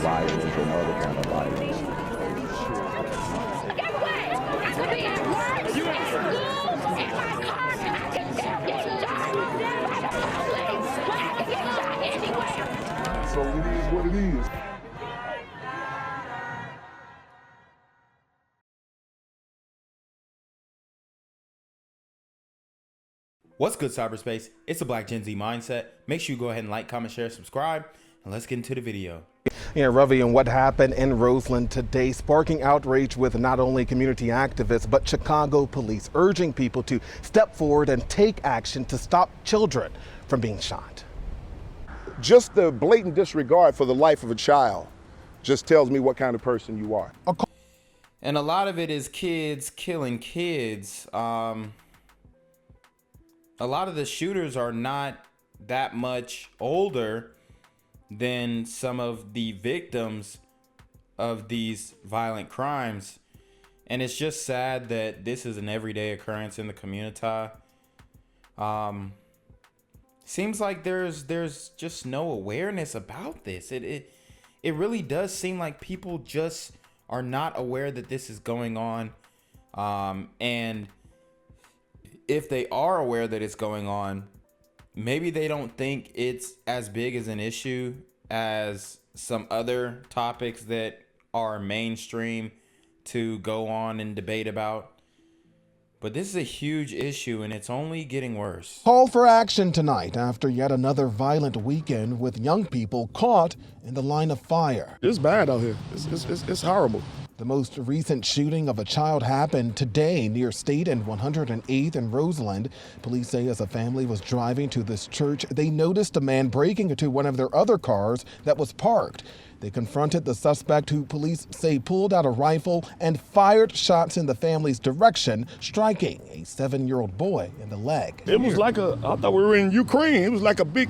violence and other kind of violence. Guess what? I could be at work, at school, in my car, and I can still get shot by the police. But I can get shot anywhere. So it is what it is. What's good, cyberspace? It's a Black Gen Z mindset. Make sure you go ahead and like, comment, share, subscribe, and let's get into the video. Yeah, Ravi, and what happened in Roseland today, sparking outrage with not only community activists, but Chicago police, urging people to step forward and take action to stop children from being shot. Just the blatant disregard for the life of a child just tells me what kind of person you are. And a lot of it is kids killing kids. A lot of the shooters are not that much older than some of the victims of these violent crimes. And it's just sad that this is an everyday occurrence in the Communitah. Seems like there's just no awareness about this. It really does seem like people just are not aware that this is going on. And if they are aware that it's going on, maybe they don't think it's as big as an issue as some other topics that are mainstream to go on and debate about. But this is a huge issue, and it's only getting worse. Call for action tonight after yet another violent weekend with young people caught in the line of fire. It's bad out here. It's horrible. The most recent shooting of a child happened today near State and 108th in Roseland. Police say as a family was driving to this church, they noticed a man breaking into one of their other cars that was parked. They confronted the suspect, who police say pulled out a rifle and fired shots in the family's direction, striking a 7-year-old boy in the leg. It was like I thought we were in Ukraine. It was like a big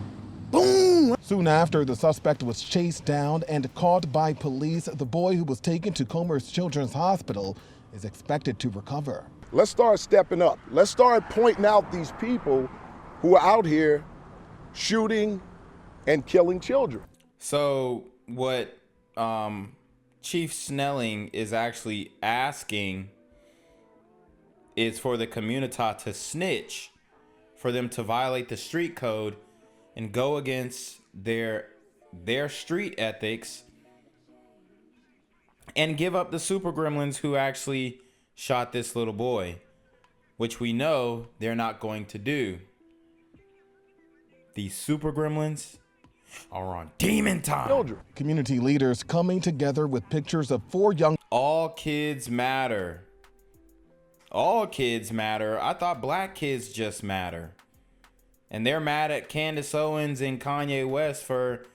boom. Soon after, the suspect was chased down and caught by police. The boy, who was taken to Comer's Children's Hospital, is expected to recover. Let's start stepping up. Let's start pointing out these people who are out here shooting and killing children. So what Chief Snelling is actually asking is for the Communitah to snitch, for them to violate the street code and go against their street ethics and give up the super gremlins who actually shot this little boy, which we know they're not going to do. These super gremlins are on demon time. Children. Community leaders coming together with pictures of 4 young. All kids matter. All kids matter. I thought black kids just matter. And they're mad at Candace Owens and Kanye West for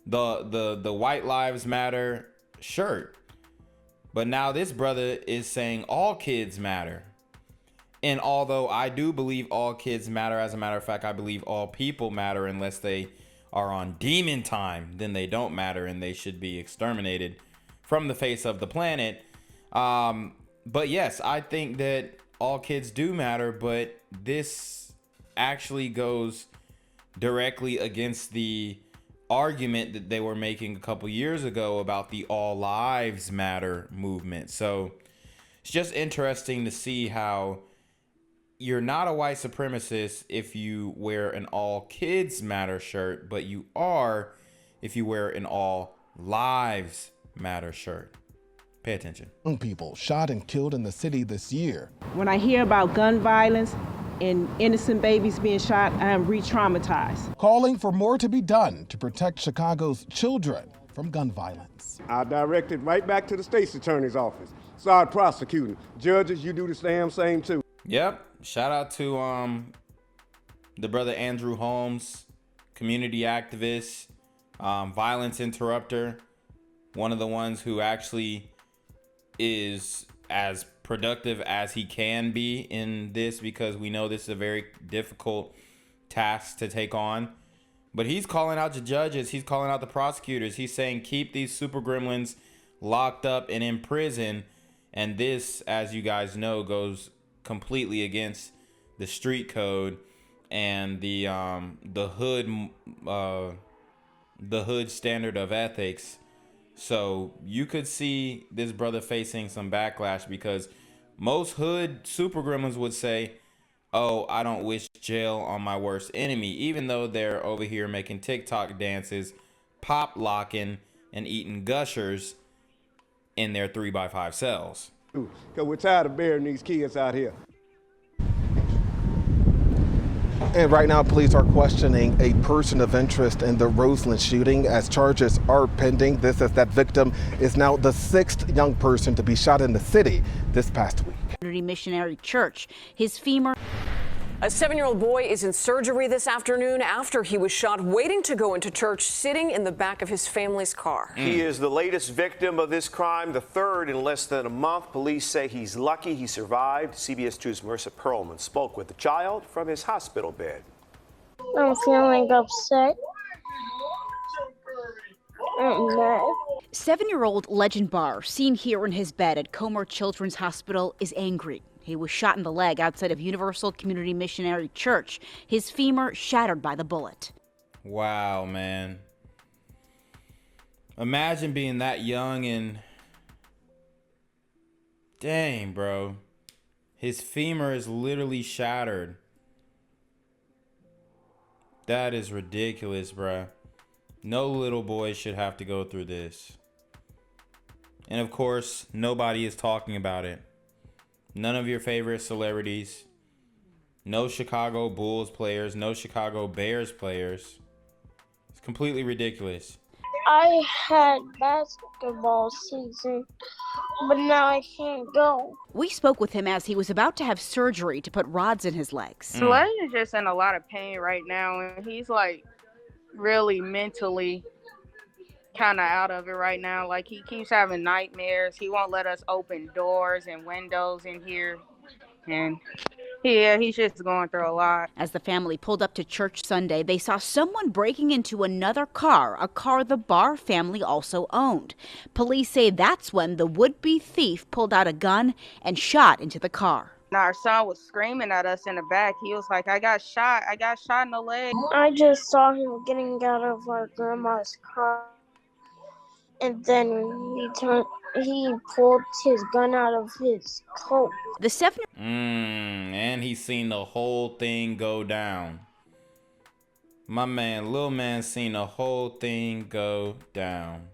the White Lives Matter shirt. But now this brother is saying all kids matter. And although I do believe all kids matter, as a matter of fact, I believe all people matter unless they are on demon time, then they don't matter and they should be exterminated from the face of the planet. But yes, I think that all kids do matter, but this actually goes directly against the argument that they were making a couple years ago about the all lives matter movement. So it's just interesting to see how you're not a white supremacist if you wear an all kids matter shirt, but you are if you wear an all lives matter shirt. Pay attention. Young people shot and killed in the city this year. When I hear about gun violence and innocent babies being shot, I am re-traumatized. Calling for more to be done to protect Chicago's children from gun violence. I directed right back to the state's attorney's office. Started prosecuting. Judges, you do the damn same too. Yep. Shout out to the brother Andrew Holmes, community activist, violence interrupter, one of the ones who actually is as productive as he can be in this, because we know this is a very difficult task to take on. But he's calling out the judges, he's calling out the prosecutors, he's saying keep these super gremlins locked up and in prison. And this, as you guys know, goes completely against the street code and the hood standard of ethics So you could see this brother facing some backlash, because most hood super gremlins would say, oh, I don't wish jail on my worst enemy, even though they're over here making TikTok dances, pop locking, and eating gushers in their 3x5 cells. Because we're tired of burying these kids out here. And right now, police are questioning a person of interest in the Roseland shooting as charges are pending. This as that victim is now the 6th young person to be shot in the city this past week. Community Missionary Church. His femur. A 7-year-old boy is in surgery this afternoon after he was shot waiting to go into church, sitting in the back of his family's car. He is the latest victim of this crime, the third in less than a month. Police say he's lucky he survived. CBS 2's Marissa Perlman spoke with the child from his hospital bed. I'm feeling upset. I'm mad. 7-year-old Legend Barr, seen here in his bed at Comer Children's Hospital, is angry. He was shot in the leg outside of Universal Community Missionary Church. His femur shattered by the bullet. Wow, man. Imagine being that young and... Dang, bro. His femur is literally shattered. That is ridiculous, bro. No little boy should have to go through this. And of course, nobody is talking about it. None of your favorite celebrities. No Chicago Bulls players. No Chicago Bears players. It's completely ridiculous. I had basketball season, but now I can't go. We spoke with him as he was about to have surgery to put rods in his legs. Legend is just in a lot of pain right now, and he's like really mentally kind of out of it right now. Like, he keeps having nightmares. He won't let us open doors and windows in here, and he's just going through a lot. As the family pulled up to church Sunday, they saw someone breaking into another car, a car the Barr family also owned. Police say that's when the would-be thief pulled out a gun and shot into the car. Our son was screaming at us in the back. He was like, I got shot in the leg. I just saw him getting out of our grandma's car, and then he pulled his gun out of his coat. The 7 and he's seen the whole thing go down. My man, little man, seen the whole thing go down.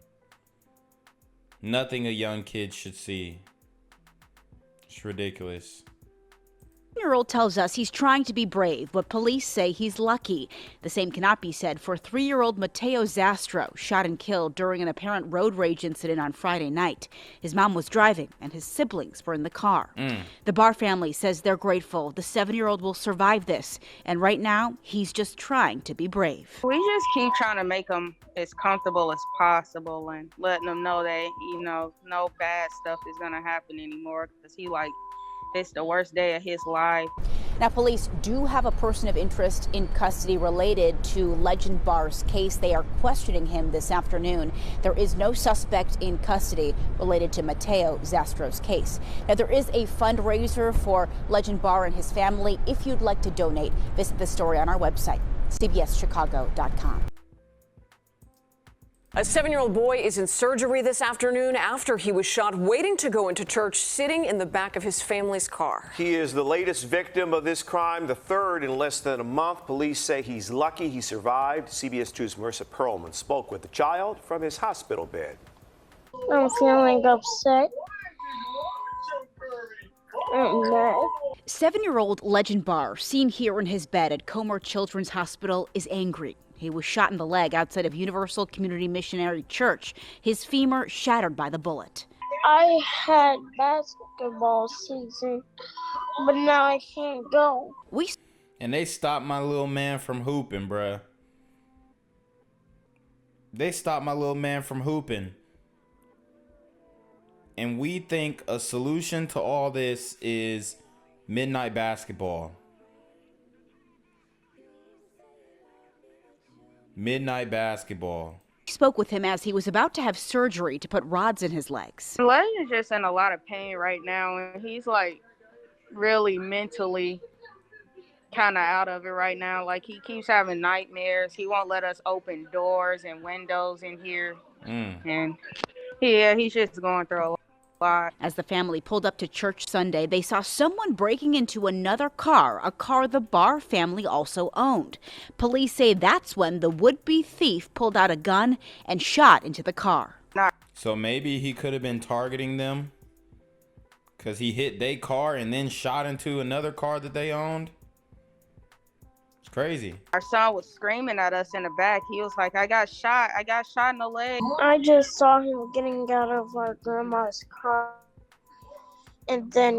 Nothing a young kid should see. It's ridiculous. 7-year-old tells us he's trying to be brave, but police say he's lucky. The same cannot be said for 3-year-old Mateo Zastro, shot and killed during an apparent road rage incident on Friday night. His mom was driving and his siblings were in the car. The Barr family says they're grateful the 7-year-old will survive this, and right now he's just trying to be brave. We just keep trying to make him as comfortable as possible and letting him know that, no bad stuff is going to happen anymore, because it's the worst day of his life. Now, police do have a person of interest in custody related to Legend Barr's case. They are questioning him this afternoon. There is no suspect in custody related to Mateo Zastro's case. Now, there is a fundraiser for Legend Barr and his family. If you'd like to donate, visit the story on our website, cbschicago.com. A 7-year-old boy is in surgery this afternoon after he was shot waiting to go into church, sitting in the back of his family's car. He is the latest victim of this crime, the third in less than a month. Police say he's lucky he survived. CBS 2's Marissa Perlman spoke with the child from his hospital bed. I'm feeling upset. I'm mad. 7-year-old Legend Barr, seen here in his bed at Comer Children's Hospital, is angry. He was shot in the leg outside of Universal Community Missionary Church. His femur shattered by the bullet. I had basketball season, but now I can't go. And they stopped my little man from hooping, bruh. They stopped my little man from hooping. And we think a solution to all this is midnight basketball. Midnight basketball. We spoke with him as he was about to have surgery to put rods in his legs. Legend is just in a lot of pain right now, and he's like really mentally kind of out of it right now. Like, he keeps having nightmares. He won't let us open doors and windows in here, and Yeah, he's just going through a lot. As the family pulled up to church Sunday, they saw someone breaking into another car, a car the Barr family also owned. Police say that's when the would-be thief pulled out a gun and shot into the car. So maybe he could have been targeting them because he hit their car and then shot into another car that they owned. It's crazy. Our son was screaming at us in the back. He was like, I got shot in the leg. I just saw him getting out of our grandma's car, and then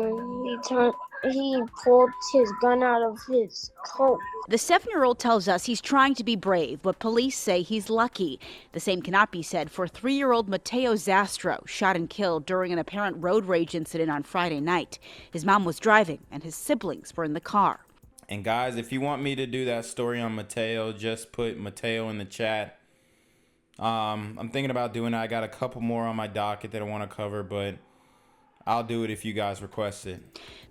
he pulled his gun out of his coat. The 7-year-old tells us he's trying to be brave, but police say he's lucky. The same cannot be said for 3-year-old Mateo Zastro, shot and killed during an apparent road rage incident on Friday night. His mom was driving and his siblings were in the car. And guys, if you want me to do that story on Mateo, just put Mateo in the chat. I'm thinking about doing it. I got a couple more on my docket that I want to cover, but I'll do it if you guys request it.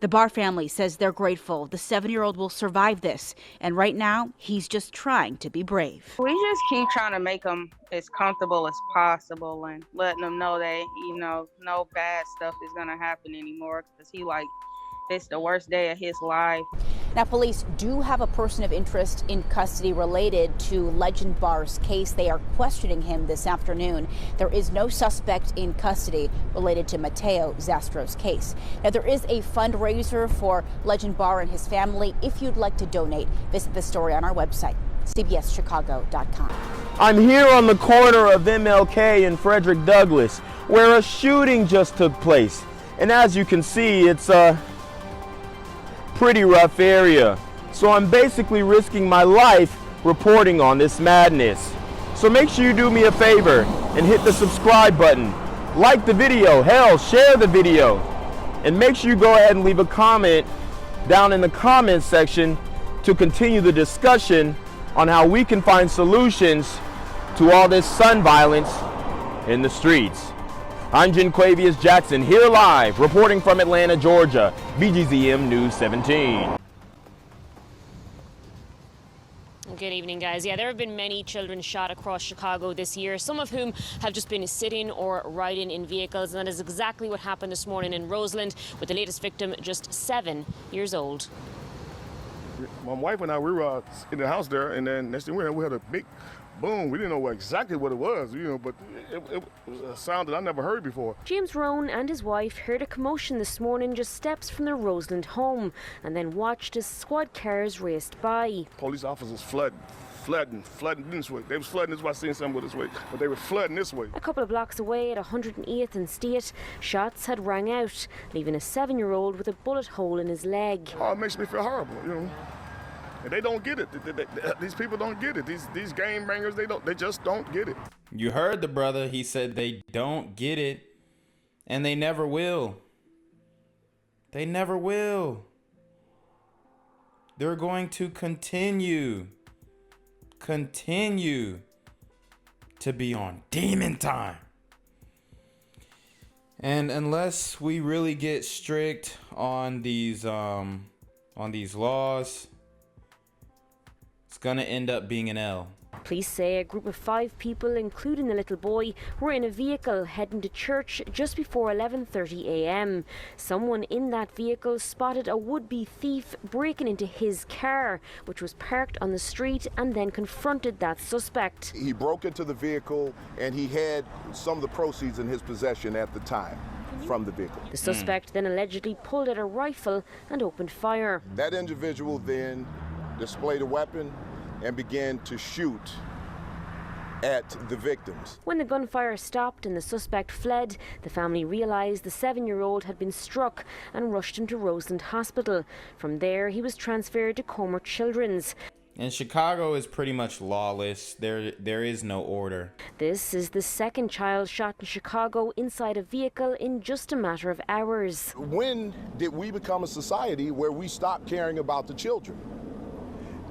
The Barr family says they're grateful the 7-year-old will survive this. And right now, he's just trying to be brave. We just keep trying to make him as comfortable as possible and letting him know that, no bad stuff is going to happen anymore, because it's the worst day of his life. Now, police do have a person of interest in custody related to Legend Barr's case. They are questioning him this afternoon. There is no suspect in custody related to Mateo Zastro's case. Now, there is a fundraiser for Legend Barr and his family. If you'd like to donate, visit the story on our website, cbschicago.com. I'm here on the corner of MLK and Frederick Douglass, where a shooting just took place. And as you can see, it's a pretty rough area. So I'm basically risking my life reporting on this madness. So make sure you do me a favor and hit the subscribe button. Like the video, hell, share the video. And make sure you go ahead and leave a comment down in the comments section to continue the discussion on how we can find solutions to all this son violence in the streets. I'm Jenquavius Jackson, here live, reporting from Atlanta, Georgia, BGZM News 17. Good evening, guys. Yeah, there have been many children shot across Chicago this year, some of whom have just been sitting or riding in vehicles. And that is exactly what happened this morning in Roseland, with the latest victim just 7 years old. My wife and I, we were in the house there, and then next thing we had a big boom. We didn't know exactly what it was, but it was a sound that I never heard before. James Rohn and his wife heard a commotion this morning just steps from their Roseland home, and then watched as squad cars raced by. Police officers flooding this way. They was flooding this way. I seen some this way, but they were flooding this way. A couple of blocks away at 108th and State, shots had rang out, leaving a 7-year-old with a bullet hole in his leg. Oh, it makes me feel horrible, And they don't get it. These people don't get it. These game bangers, they just don't get it. You heard the brother. He said they don't get it, and they never will. They never will. They're going to continue to be on demon time. And unless we really get strict on these laws, it's gonna end up being an L. Police say a group of 5 people, including the little boy, were in a vehicle heading to church just before 11:30 a.m. Someone in that vehicle spotted a would-be thief breaking into his car, which was parked on the street, and then confronted that suspect. He broke into the vehicle and he had some of the proceeds in his possession at the time from the vehicle. The suspect then allegedly pulled out a rifle and opened fire. That individual then displayed a weapon and began to shoot at the victims. When the gunfire stopped and the suspect fled, the family realized the 7-year-old had been struck and rushed him to Roseland Hospital. From there, he was transferred to Comer Children's. And Chicago is pretty much lawless. There is no order. This is the 2nd child shot in Chicago inside a vehicle in just a matter of hours. When did we become a society where we stopped caring about the children?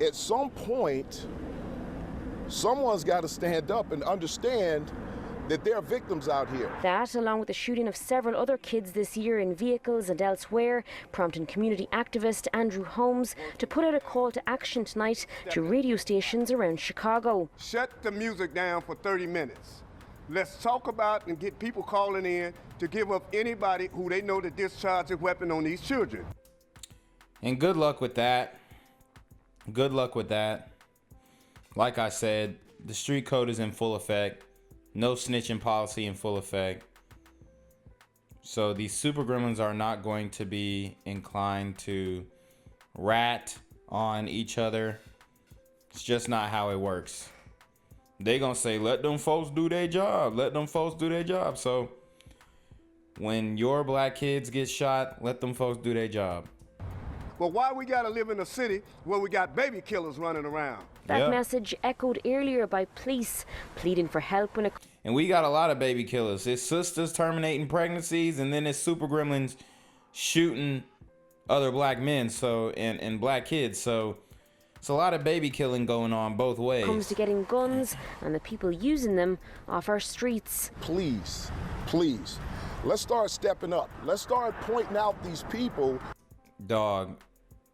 At some point, someone's got to stand up and understand that there are victims out here. That, along with the shooting of several other kids this year in vehicles and elsewhere, prompting community activist Andrew Holmes to put out a call to action tonight to radio stations around Chicago. Shut the music down for 30 minutes. Let's talk about and get people calling in to give up anybody who they know that discharged a weapon on these children. And good luck with that. Good luck with that. Like I said, the street code is in full effect. No snitching policy in full effect. So these super gremlins are not going to be inclined to rat on each other. It's just not how it works. They gonna say, let them folks do their job. Let them folks do their job. So when your black kids get shot, let them folks do their job. But why we gotta live in a city where we got baby killers running around? That message echoed earlier by police pleading for help when it... And we got a lot of baby killers. It's sisters terminating pregnancies, and then it's super gremlins shooting other black men, so and black kids. So it's a lot of baby killing going on both ways. Comes to getting guns and the people using them off our streets. Please, please, let's start stepping up. Let's start pointing out these people. Dog,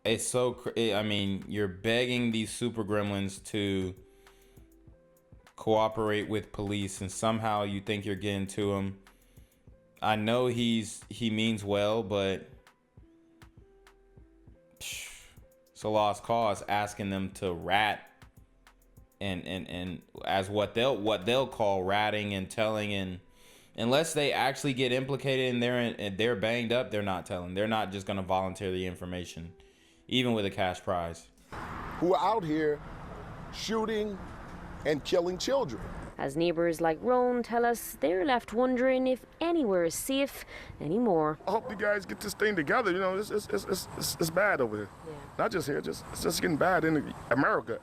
it's so I mean, you're begging these super gremlins to cooperate with police, and somehow you think you're getting to him. I know he means well, but it's a lost cause asking them to rat and as what they'll call ratting and telling, and unless they actually get implicated and they're banged up, they're not telling. They're not just gonna volunteer the information, even with a cash prize. Who are out here shooting and killing children. As neighbours like Roan tell us, they're left wondering if anywhere is safe anymore. I hope you guys get this thing together. You know, it's bad over here. Yeah. Not just here, it's just getting bad in America.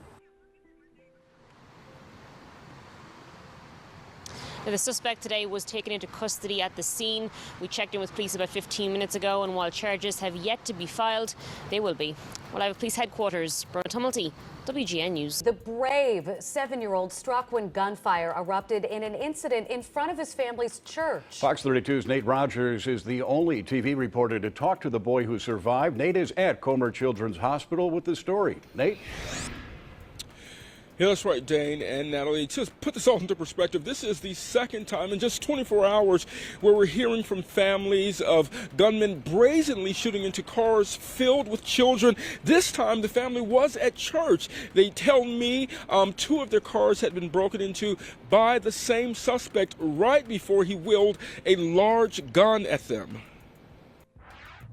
Now, the suspect today was taken into custody at the scene. We checked in with police about 15 minutes ago, and while charges have yet to be filed, they will be. Well, I have police headquarters, Bernard Tumulty, WGN News. The brave 7-year-old struck when gunfire erupted in an incident in front of his family's church. Fox 32's Nate Rogers is the only TV reporter to talk to the boy who survived. Nate is at Comer Children's Hospital with the story. Nate? Yeah, that's right, Dane and Natalie. Just put this all into perspective. This is the second time in just 24 hours where we're hearing from families of gunmen brazenly shooting into cars filled with children. This time, the family was at church. They tell me 2 of their cars had been broken into by the same suspect right before he wheeled a large gun at them.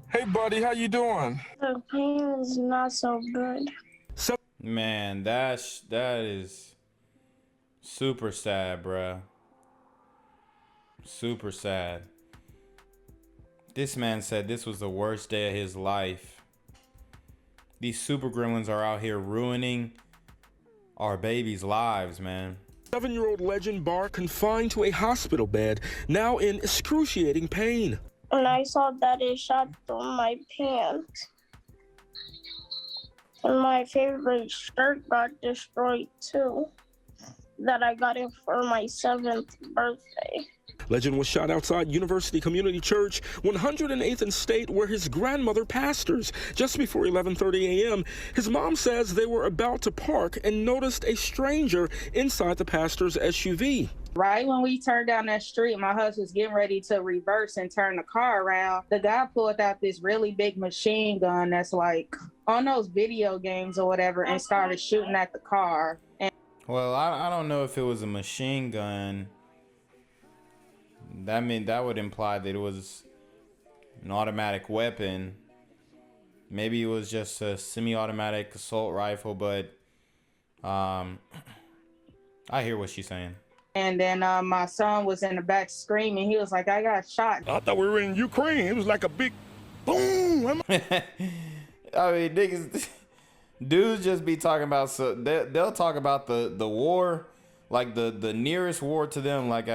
Hey, buddy, how you doing? The pain is not so good. Man, that is super sad, bruh. Super sad. This man said this was the worst day of his life. These super gremlins are out here ruining our babies' lives, man. 7-year-old legend Barr confined to a hospital bed, now in excruciating pain. And I saw that it shot through my pants. And my favorite shirt got destroyed too, that I got it for my 7th birthday. Legend was shot outside University Community Church, 108th and State, where his grandmother pastors. Just before 11:30 a.m., his mom says they were about to park and noticed a stranger inside the pastor's SUV. Right when we turned down that street, my husband was getting ready to reverse and turn the car around. The guy pulled out this really big machine gun that's like on those video games or whatever and started shooting at the car. And well, I don't know if it was a machine gun. That would imply that it was an automatic weapon. Maybe it was just a semi-automatic assault rifle, but I hear what she's saying. And then my son was in the back screaming. He was like, I got shot. I thought we were in Ukraine. It was like a big boom. I mean, niggas, dudes just be talking about, so they'll talk about the war, like the nearest war to them. Like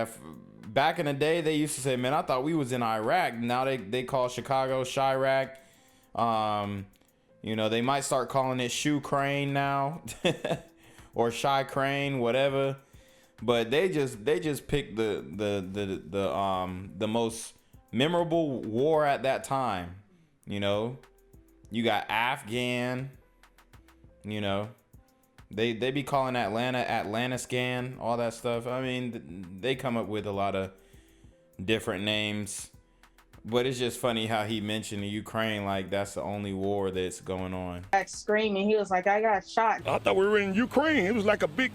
back in the day, they used to say, man, I thought we was in Iraq. Now they call Chicago Chirac. You know, they might start calling it Shoe Crane now or Shy Crane, whatever. But they just picked the most memorable war at that time. You know, you got Afghan, you know, They be calling Atlanta scan, all that stuff. I mean, they come up with a lot of different names. But it's just funny how he mentioned Ukraine like that's the only war that's going on. Screaming, he was like, I got shot. I thought we were in Ukraine. It was like a big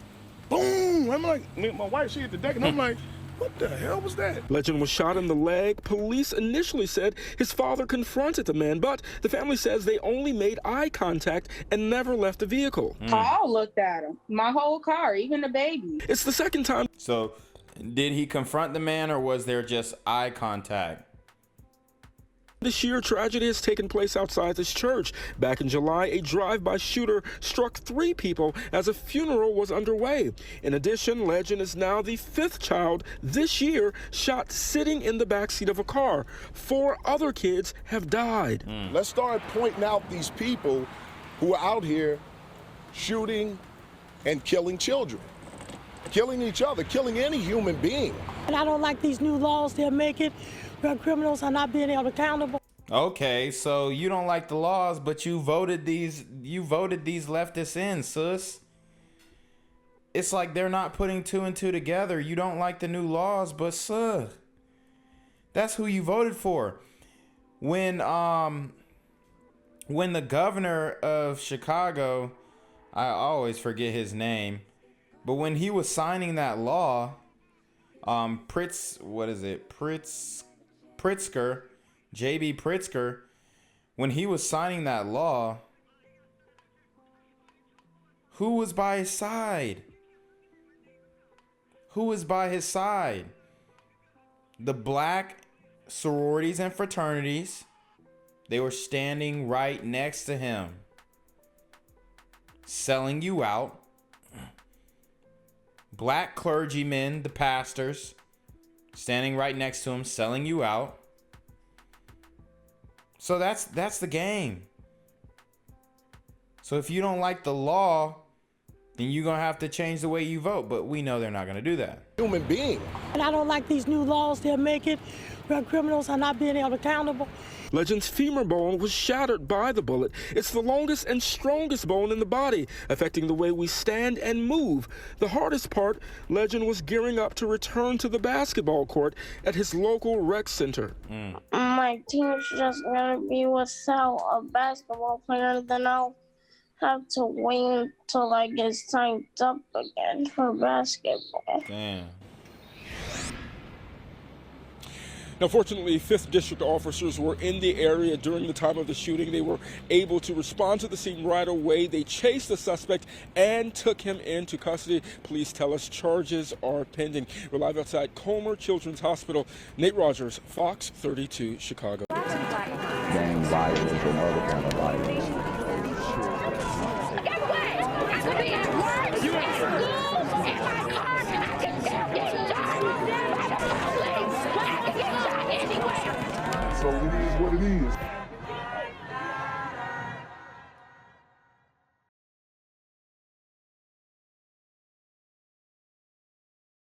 boom. I'm like, my wife, she hit the deck, and I'm like, what the hell was that? Legend was shot in the leg. Police initially said his father confronted the man, but the family says they only made eye contact and never left the vehicle. Paul looked at him. My whole car, even the baby. It's the second time. So, did he confront the man, or was there just eye contact? This year, tragedy has taken place outside this church. Back in July, a drive-by shooter struck 3 people as a funeral was underway. In addition, Legend is now the 5th child this year shot sitting in the backseat of a car. 4 other kids have died. Let's start pointing out these people who are out here shooting and killing children, killing each other, killing any human being. And I don't like these new laws they're making where criminals are not being held accountable. Okay, so you don't like the laws, but you voted these leftists in, sis. It's like they're not putting 2 and 2 together. You don't like the new laws, but sis, that's who you voted for. When the governor of Chicago, I always forget his name, but when he was signing that law, Pritzker, J.B. Pritzker, when he was signing that law, who was by his side? Who was by his side? The black sororities and fraternities. They were standing right next to him, selling you out. Black clergymen, the pastors, standing right next to him, selling you out. So that's the game. So if you don't like the law, then you're going to have to change the way you vote. But we know they're not going to do that. Human being. And I don't like these new laws they're making where criminals are not being held accountable. Legend's femur bone was shattered by the bullet. It's the longest and strongest bone in the body, affecting the way we stand and move. The hardest part, Legend was gearing up to return to the basketball court at his local rec center. My team's just gonna be without a basketball player, then I'll have to wait until I get signed up again for basketball. Damn. Now, fortunately, 5th District officers were in the area during the time of the shooting. They were able to respond to the scene right away. They chased the suspect and took him into custody. Police tell us charges are pending. We're live outside Comer Children's Hospital. Nate Rogers, Fox 32, Chicago. Gang violence and other kind of violence.